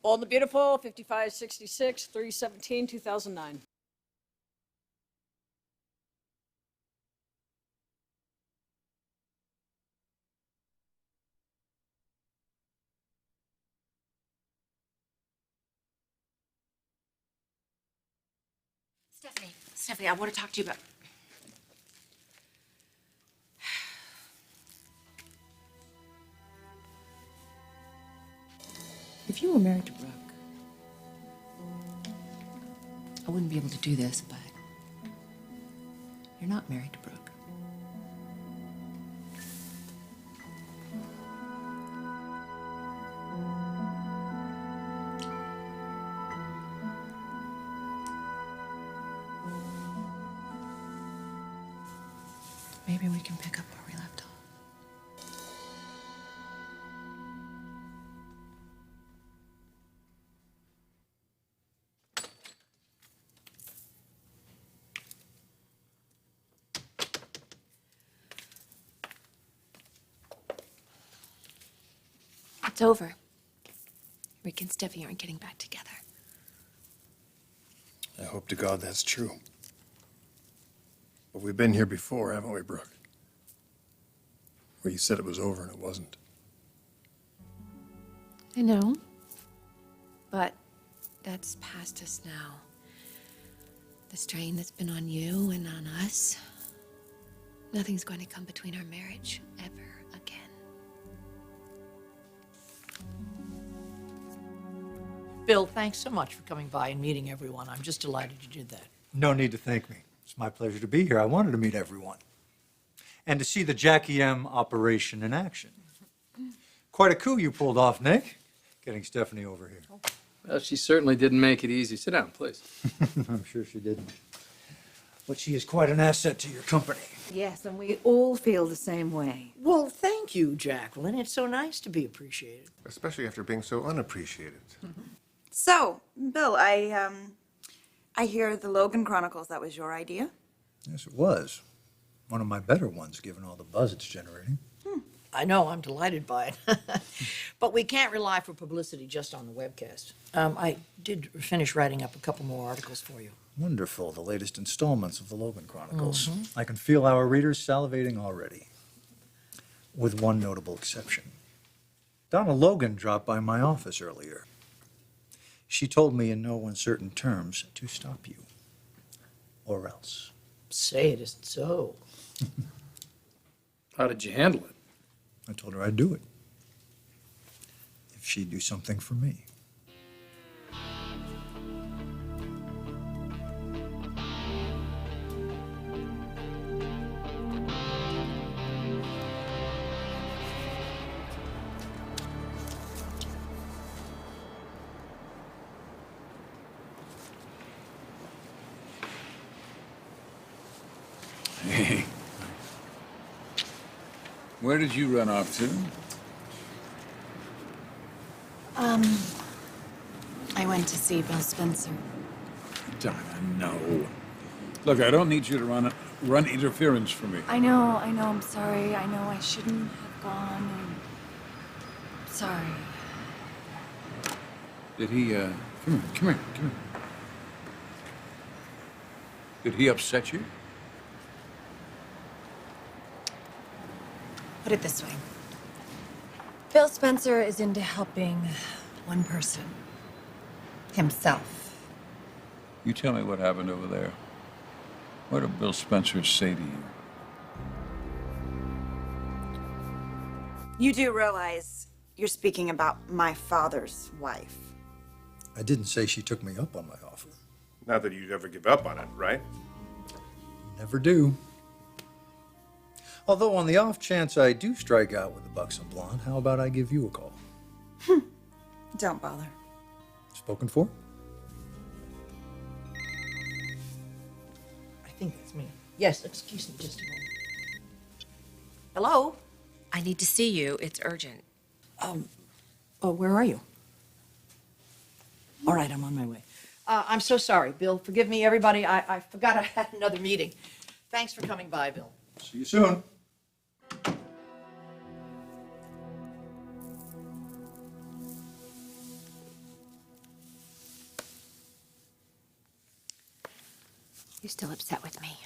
Bold and the Beautiful, 5566, 317, 2009. Stephanie, I want to talk to you about... If you were married to Brooke, I wouldn't be able to do this, but you're not married to Brooke. Maybe we can pick up where we left off. It's over. Rick and Steffi aren't getting back together. I hope to God that's true. But we've been here before, haven't we, Brooke? Where you said it was over and it wasn't. I know. But that's past us now. The strain that's been on you and on us, nothing's going to come between our marriage ever again. Bill, thanks so much for coming by and meeting everyone. I'm just delighted you did that. No need to thank me. It's my pleasure to be here. I wanted to meet everyone. And to see the Jackie M operation in action. Quite a coup you pulled off, Nick, getting Stephanie over here. Well, she certainly didn't make it easy. Sit down, please. I'm sure she didn't. But she is quite an asset to your company. Yes, and we all feel the same way. Well, thank you, Jacqueline. It's so nice to be appreciated. Especially after being so unappreciated. So, Bill, I hear the Logan Chronicles, that was your idea? Yes, it was. One of my better ones, given all the buzz it's generating. I know, I'm delighted by it. But we can't rely for publicity just on the webcast. I did finish writing up a couple more articles for you. Wonderful, the latest installments of the Logan Chronicles. I can feel our readers salivating already. With one notable exception. Donna Logan dropped by my office earlier. She told me in no uncertain terms to stop you. Or else. Say it isn't so. How did you handle it? I told her I'd do it. If she'd do something for me. Hey. Where did you run off to? I went to see Bill Spencer. Donna, no. Look, I don't need you to run interference for me. I know, I'm sorry. I know I shouldn't have gone. I'm sorry. Did he, come here. Did he upset you? Put it this way. Bill Spencer is into helping one person. Himself. You tell me what happened over there. What did Bill Spencer say to you? You do realize you're speaking about my father's wife. I didn't say she took me up on my offer. Not that you'd ever give up on it, right? Never do. Although on the off chance I do strike out with the buxom blonde, how about I give you a call? Don't bother. Spoken for? I think that's me. Yes, excuse me just a moment. Hello? I need to see you. It's urgent. Oh, where are you? All right, I'm on my way. I'm so sorry, Bill. Forgive me, everybody. I forgot I had another meeting. Thanks for coming by, Bill. See you soon. You're still upset with me.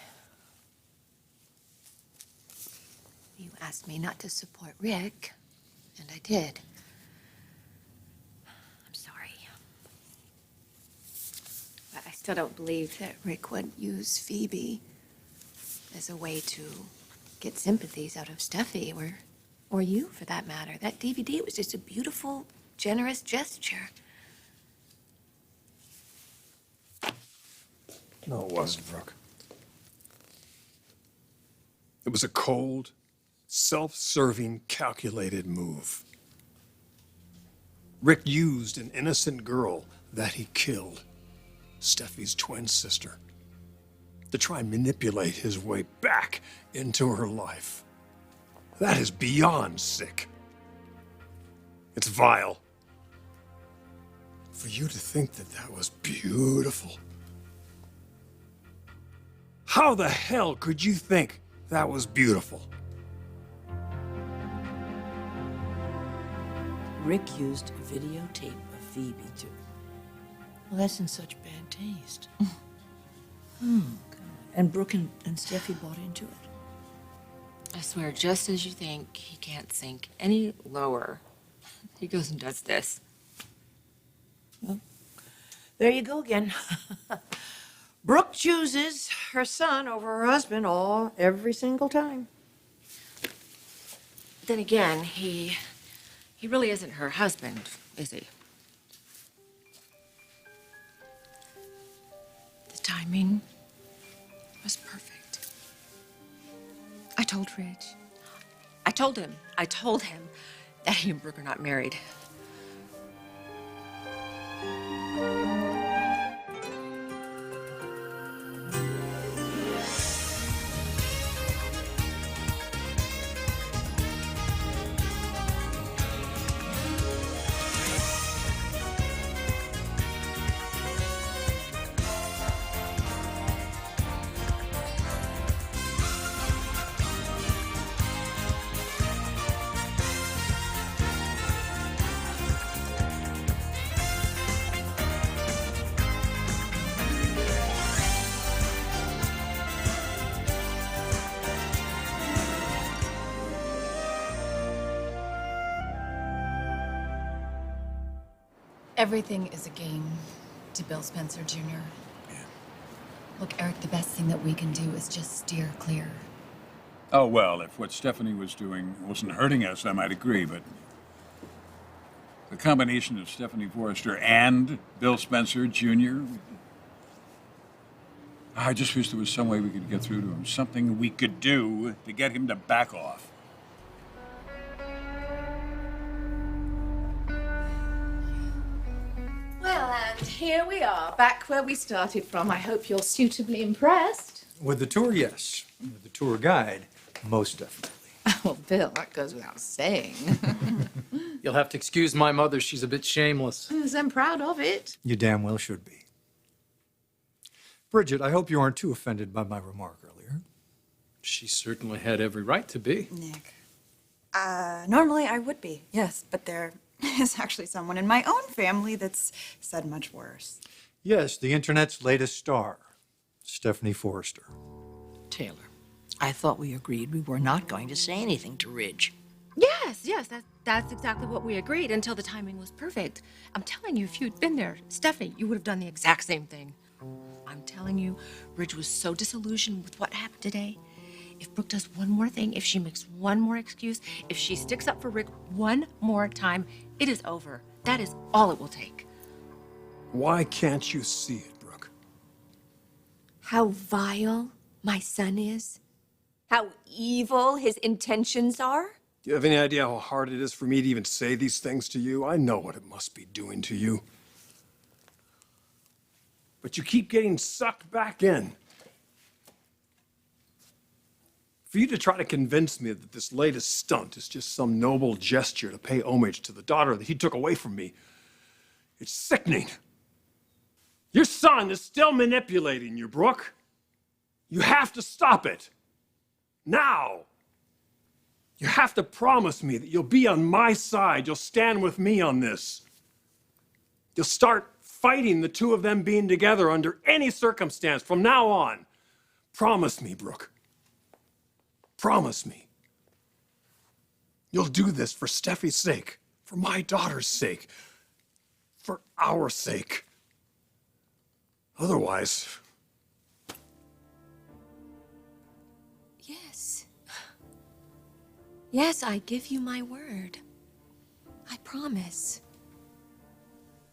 You asked me not to support Rick, and I did. I'm sorry. But I still don't believe that Rick would use Phoebe as a way to get sympathies out of Steffi, or you, for that matter. That DVD was just a beautiful, generous gesture. No, it wasn't, Brooke. It was a cold, self-serving, calculated move. Rick used an innocent girl that he killed, Steffi's twin sister, to try and manipulate his way back into her life. That is beyond sick. It's vile. For you to think that that was beautiful. How the hell could you think that was beautiful? Rick used a videotape of Phoebe to... Well, that's in such bad taste. Oh, God. And Brooke and Steffi bought into it. I swear, just as you think he can't sink any lower, he goes and does this. Well, there you go again. Brooke chooses her son over her husband every single time. Then again, he really isn't her husband, is he? The timing was perfect. I told Rich. I told him that he and Brooke are not married. Everything is a game to Bill Spencer Jr. Look, Eric, the best thing that we can do is just steer clear. Oh, well, if what Stephanie was doing wasn't hurting us, I might agree, but the combination of Stephanie Forrester and Bill Spencer Jr., I just wish there was some way we could get through to him, something we could do to get him to back off. Well, and here we are, back where we started from. I hope you're suitably impressed. With the tour, yes. With the tour guide, most definitely. Oh, Bill, that goes without saying. You'll have to excuse my mother. She's a bit shameless. Yes, I'm proud of it. You damn well should be. Bridget, I hope you aren't too offended by my remark earlier. She certainly had every right to be. Nick. Normally I would be, yes, but there is actually someone in my own family that's said much worse. Yes, the internet's latest star, Stephanie Forrester. Taylor, I thought we agreed we were not going to say anything to Ridge. Yes, that's exactly what we agreed until the timing was perfect. I'm telling you, if you'd been there, Steffi, you would have done the exact same thing. I'm telling you, Ridge was so disillusioned with what happened today. If Brooke does one more thing, if she makes one more excuse, if she sticks up for Rick one more time, it is over. That is all it will take. Why can't you see it, Brooke? How vile my son is. How evil his intentions are. Do you have any idea how hard it is for me to even say these things to you? I know what it must be doing to you. But you keep getting sucked back in. For you to try to convince me that this latest stunt is just some noble gesture to pay homage to the daughter that he took away from me, it's sickening. Your son is still manipulating you, Brooke. You have to stop it. Now. You have to promise me that you'll be on my side. You'll stand with me on this. You'll start fighting the two of them being together under any circumstance from now on. Promise me, Brooke. Promise me. You'll do this for Steffi's sake, for my daughter's sake, for our sake. Otherwise... Yes. Yes, I give you my word. I promise.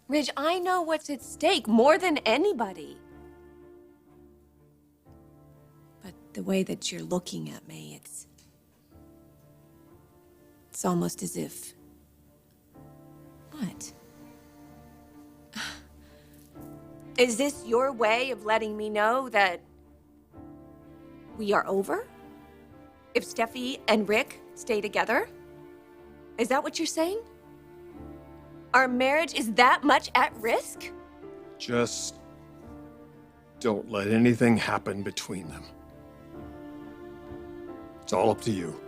Ridge, I know what's at stake more than anybody. But the way that you're looking at me, it's almost as if... What? Is this your way of letting me know that we are over? If Steffi and Rick stay together? Is that what you're saying? Our marriage is that much at risk? Just don't let anything happen between them. It's all up to you.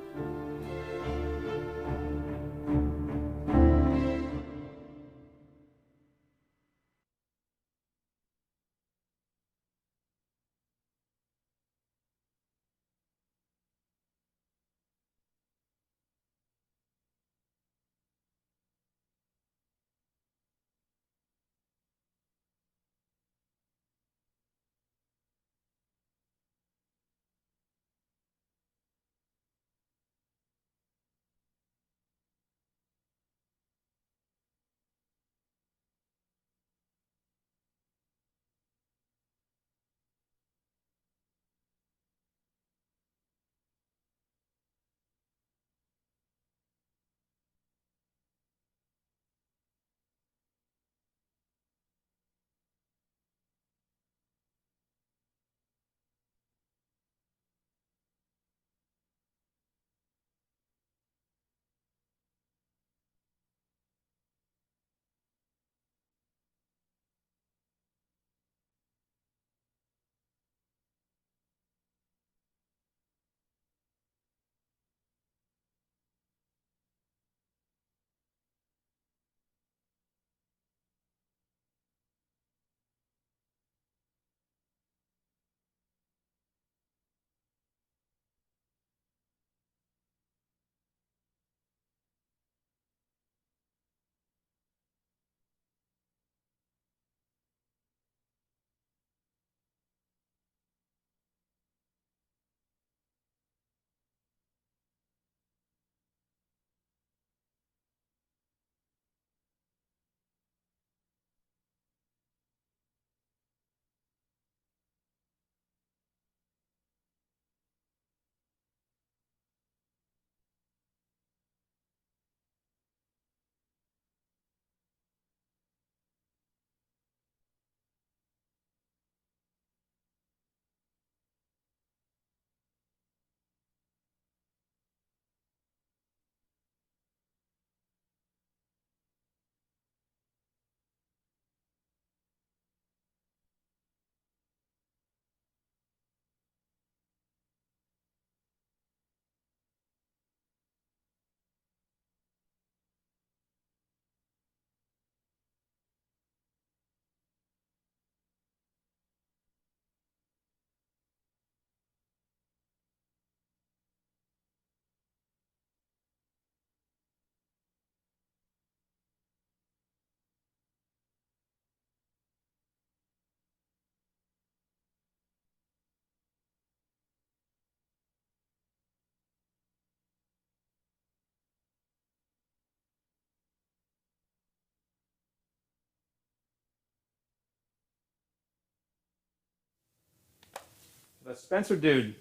That Spencer dude,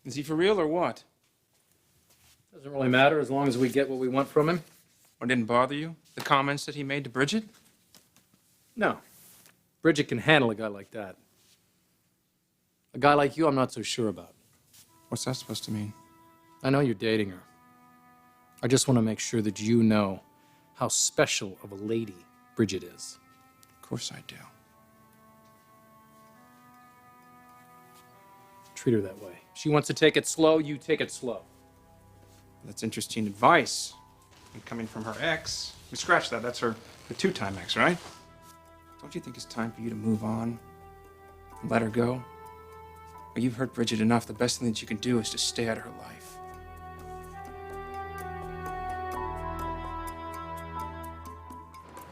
is he for real or what? Doesn't really matter as long as we get what we want from him. Or didn't bother you? The comments that he made to Bridget? No. Bridget can handle a guy like that. A guy like you, I'm not so sure about. What's that supposed to mean? I know you're dating her. I just want to make sure that you know how special of a lady Bridget is. Of course I do. Treat her that way. She wants to take it slow, you take it slow. That's interesting advice. And coming from her ex. We scratch that. That's her two-time ex, right? Don't you think it's time for you to move on? And let her go? Well, you've hurt Bridget enough. The best thing that you can do is to stay out of her life.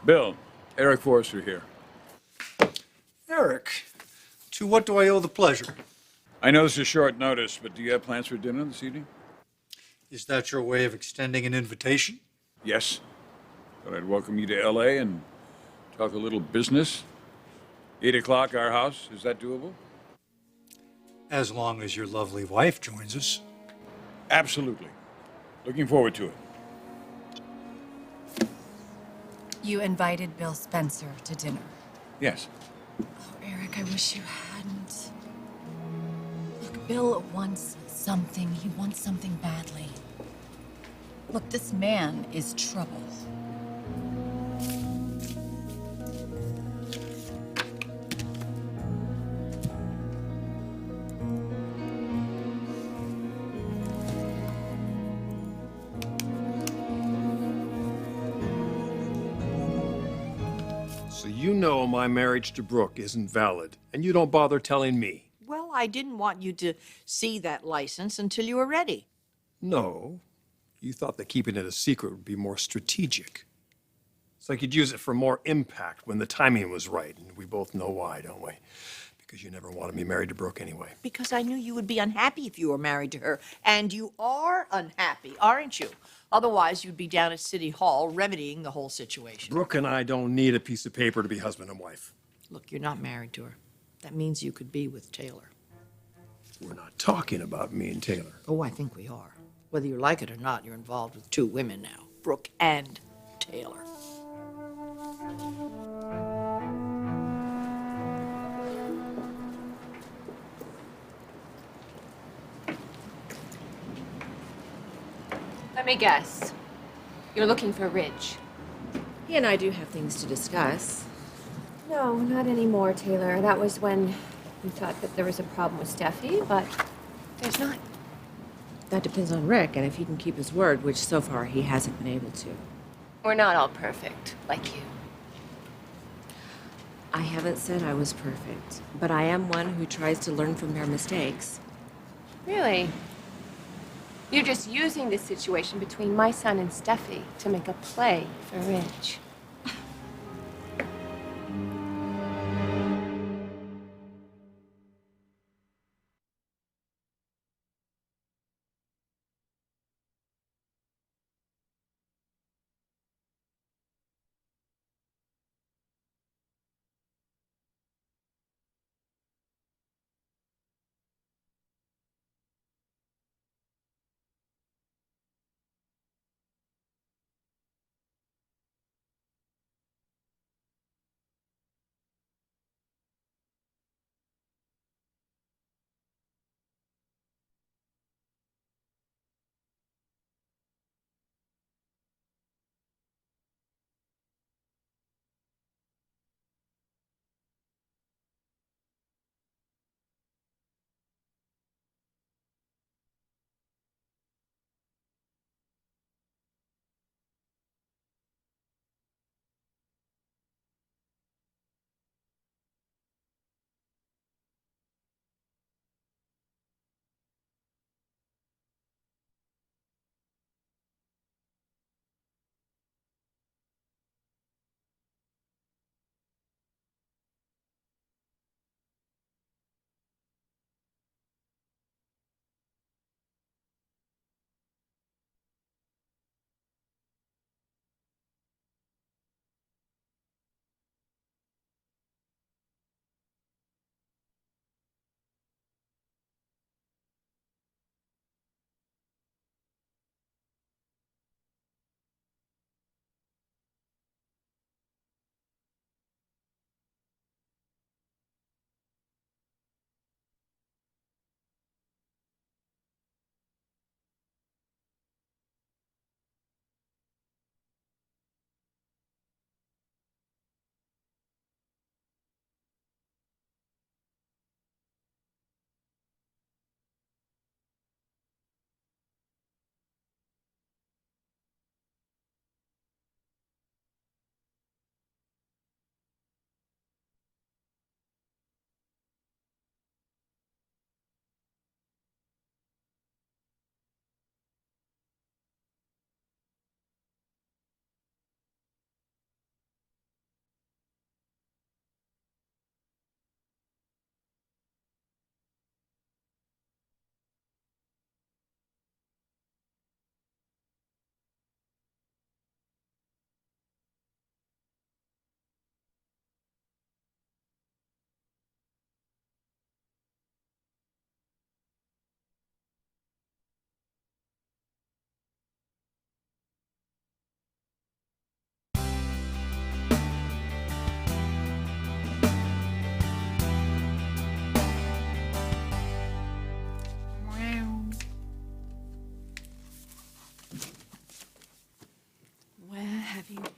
Bill, Eric Forrester here. Eric, to what do I owe the pleasure? I know this is short notice, but do you have plans for dinner this evening? Is that your way of extending an invitation? Yes. Thought I'd welcome you to L.A. and talk a little business. 8 o'clock, our house. Is that doable? As long as your lovely wife joins us. Absolutely. Looking forward to it. You invited Bill Spencer to dinner. Yes. Oh, Eric, I wish you hadn't. Look, Bill wants something. He wants something badly. Look, this man is trouble. So you know my marriage to Brooke isn't valid, and you don't bother telling me. Well, I didn't want you to see that license until you were ready. No. You thought that keeping it a secret would be more strategic. It's like you'd use it for more impact when the timing was right, and we both know why, don't we? Because you never wanted me married to Brooke anyway. Because I knew you would be unhappy if you were married to her. And you are unhappy, aren't you? Otherwise, you'd be down at City Hall remedying the whole situation. Brooke and I don't need a piece of paper to be husband and wife. Look, you're not married to her. That means you could be with Taylor. We're not talking about me and Taylor. Oh, I think we are. Whether you like it or not, you're involved with two women now, Brooke and Taylor. Let me guess. You're looking for Ridge. He and I do have things to discuss. No, not anymore, Taylor. That was when you thought that there was a problem with Steffi, but there's not. That depends on Rick and if he can keep his word, which so far he hasn't been able to. We're not all perfect, like you. I haven't said I was perfect, but I am one who tries to learn from their mistakes. Really? You're just using this situation between my son and Steffi to make a play for Ridge.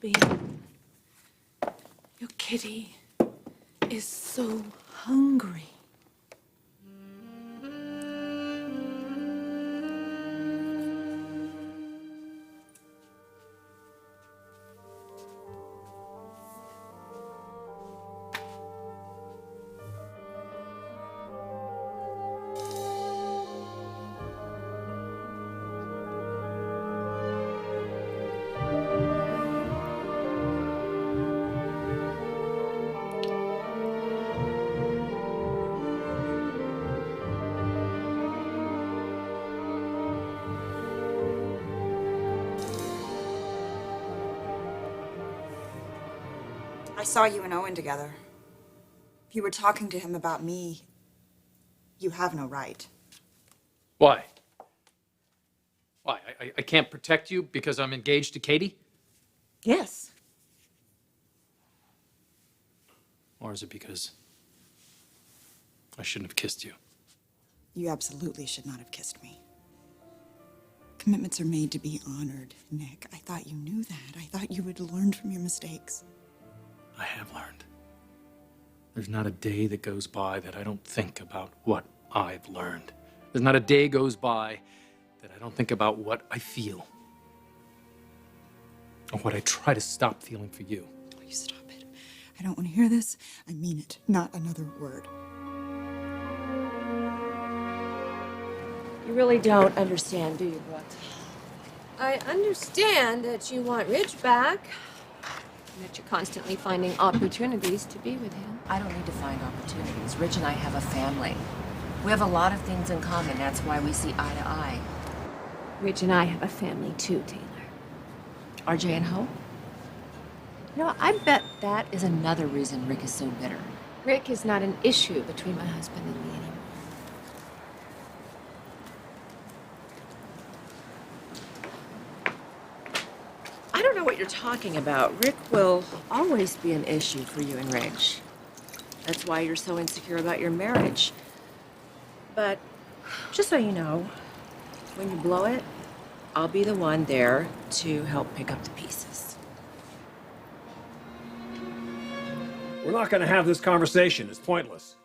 well-being. Your kitty is so hungry. I saw you and Owen together. If you were talking to him about me, you have no right. Why? Why? I can't protect you because I'm engaged to Katie? Yes. Or is it because I shouldn't have kissed you? You absolutely should not have kissed me. Commitments are made to be honored, Nick. I thought you knew that. I thought you had learned from your mistakes. I have learned. There's not a day that goes by that I don't think about what I've learned. There's not a day goes by that I don't think about what I feel. Or what I try to stop feeling for you. You stop it. I don't want to hear this. I mean it. Not another word. You really don't understand, do you, Brooke? I understand that you want Ridge back, and that you're constantly finding opportunities to be with him. I don't need to find opportunities. Rich and I have a family. We have a lot of things in common. That's why we see eye to eye. Ridge and I have a family too, Taylor. RJ and Hope? You know, I bet That is another reason Rick is so bitter. Rick is not an issue between my husband and me anymore. I don't know what you're talking about. Rick will always be an issue for you and Reg. That's why you're so insecure about your marriage. But just so you know, when you blow it, I'll be the one there to help pick up the pieces. We're not going to have this conversation. It's pointless.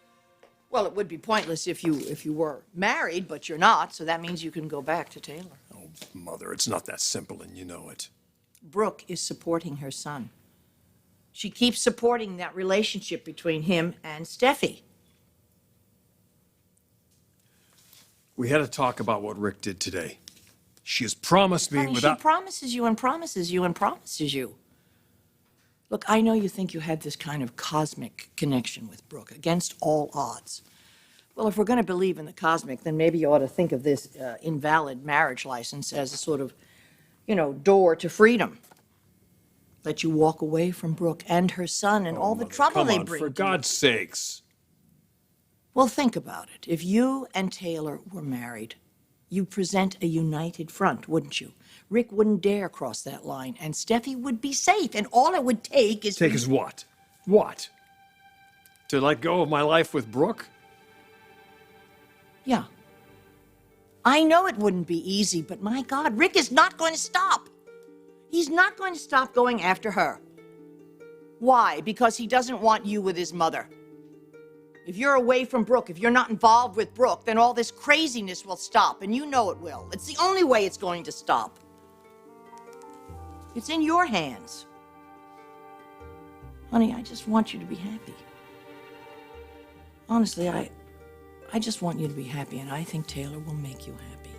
Well, it would be pointless if you were married, but you're not, so that means you can go back to Taylor. Oh, Mother, it's not that simple, and you know it. Brooke is supporting her son. She keeps supporting that relationship between him and Steffi. We had a talk about what Rick did today. She has promised me Honey, without... she promises you and promises you and promises you. Look, I know you think you had this kind of cosmic connection with Brooke, against all odds. Well, if we're going to believe in the cosmic, then maybe you ought to think of this invalid marriage license as a sort of, door to freedom. Let you walk away from Brooke and her son and all the Mother, trouble come they on, bring for to God's sakes. Well, think about it. If you and Taylor were married, you'd present a united front, wouldn't you? Rick wouldn't dare cross that line, and Steffi would be safe, and all it would take is... Take is what? What? To let go of my life with Brooke? Yeah. I know it wouldn't be easy, but my God, Rick is not going to stop. He's not going to stop going after her. Why? Because he doesn't want you with his mother. If you're away from Brooke, if you're not involved with Brooke, then all this craziness will stop, and you know it will. It's the only way it's going to stop. It's in your hands. Honey, I just want you to be happy. Honestly, I just want you to be happy, and I think Taylor will make you happy.